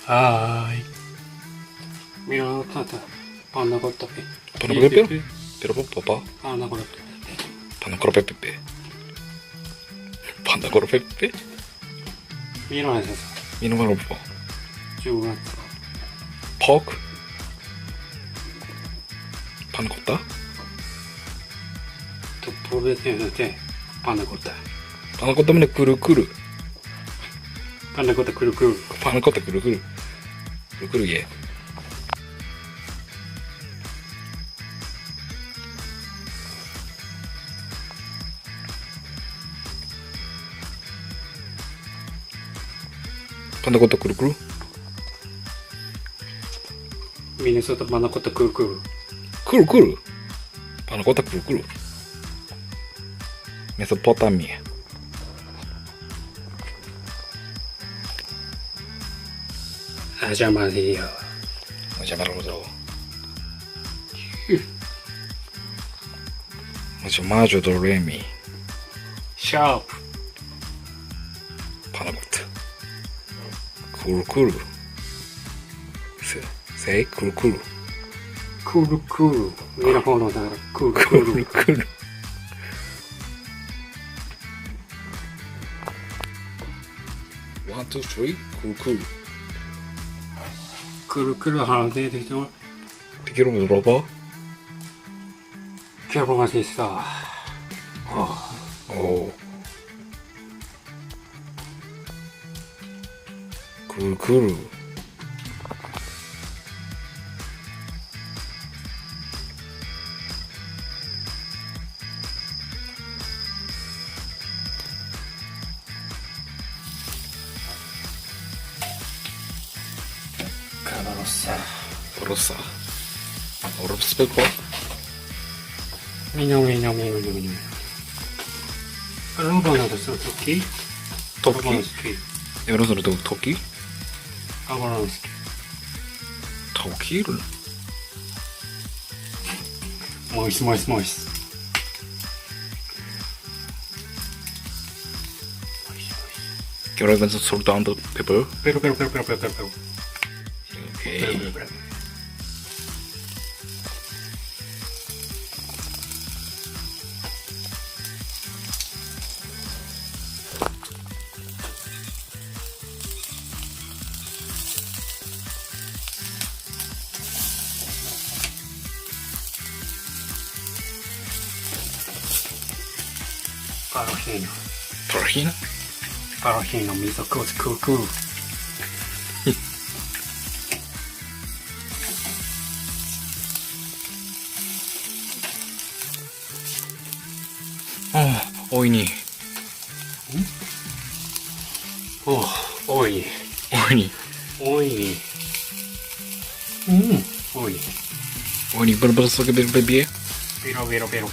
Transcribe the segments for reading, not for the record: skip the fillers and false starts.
Hai. Mira, tata. Panna cotta pe. Panna cotta pe? Pero papá. Panna cotta pe. Panna cotta pe. Panna cotta pe? Mira esa. Mira malo po. Juga. Pork. Panna cotta? To provete te. Panna cotta. Panna cotta mene kuru kuru. Panna cotta kuru kuru. Panna cotta kuru kuru. Kuru kuru ye. Panna cotta kuru kuru. Minnesota panna cotta kuru kuru. Kuru kuru. Panna cotta kuru kuru. Mesopotamia. Ajamalia. Ajamarudo. Maggio do Remi. Sharp. Panna cotta. Kuru kuru. Say kuru kuru. Kuru kuru. Mira hono da. Kuru kuru. Kuru. 1, 2, 3, kuru kuru. Kuru kuru 하나 돼 되죠. Piccolo robo. Che roba si sta. Oh. Kuru kuru. Rossa. Rossa pepper. Mignon. Aroma da sto tocchi. Toki? Ero sono toki? Aroma Toki? Moist. Can I even sort down the pepper? Pero. Okay. Parahino miso kuru. Oi ni. Oi. Oi ni, berbeza so que bebê. Pero.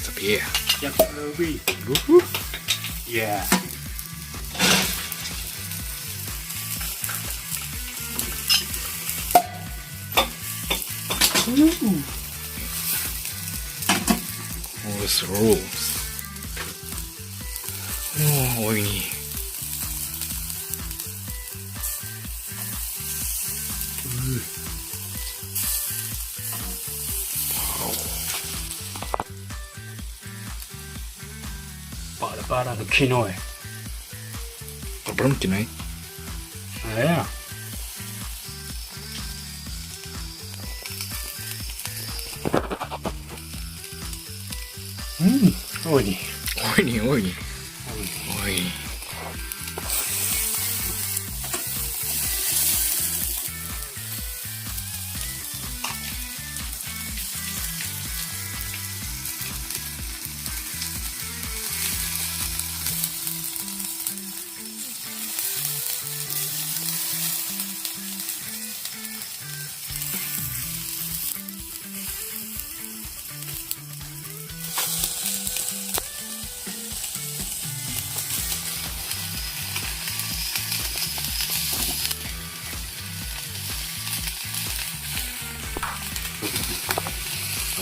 Sabia. Yeah. All this rules. Oi ni. Para do quinoa. Problema que não é? É. Oi.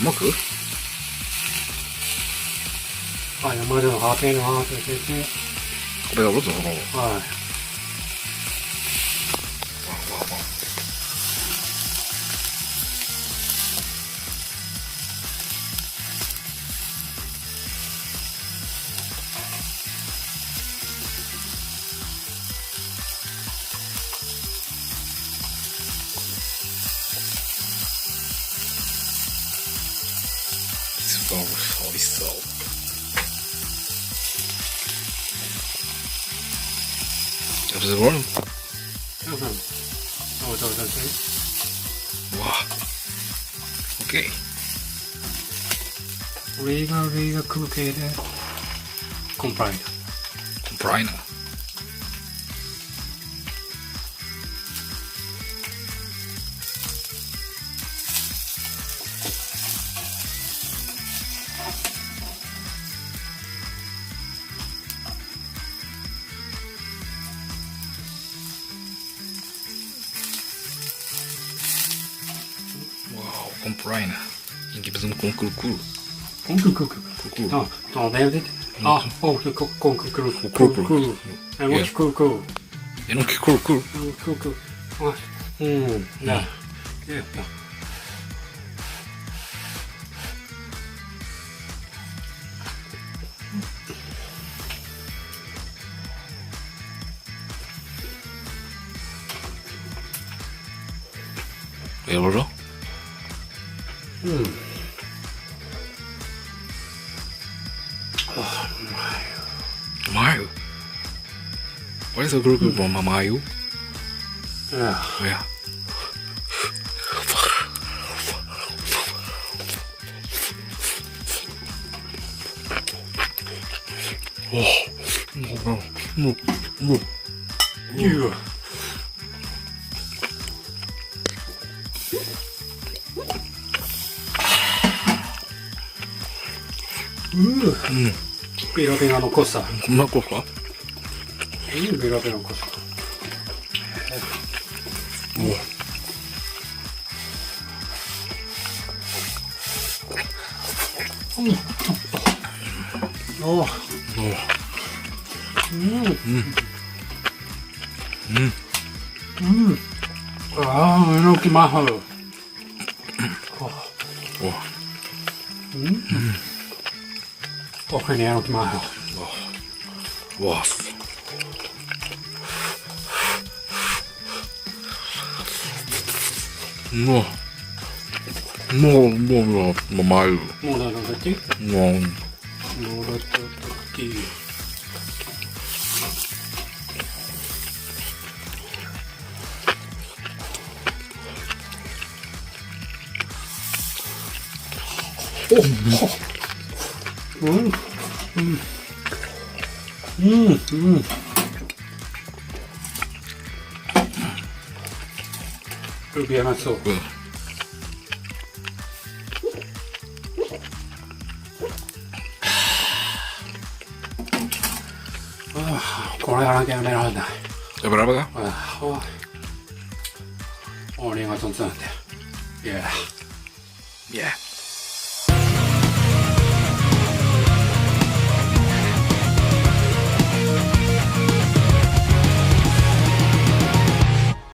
うまくはい、まずはけのはけて、これがロトのはい。一番美味しそう。Is it warm? Wow. Okay. 上が空系で、コンプライナ。コンプライナ。コンプライナ。インキブズムコンクルクル。コンクルクル。あ、だよね。あ、コンクルクル。コンクルクル。コンクルクル。えのきクルクル。えのきクルクル。クルクル。あ、うん。な。やろうぞ。うん。Mayo? What is a group of Mayo? Yeah. Yeah. You. Pero que no cosa. Una cosa. Pero que no cosa. Oh. Ah, Enoki mahalo. Okay, Enoki mahalo. Wow. No. Mayo. Muda no daqui? No. Muda daqui. Lubię na co?これやらなきゃやめられない。やめられない？俺がとんつなんだよ。Yeah. Yeah.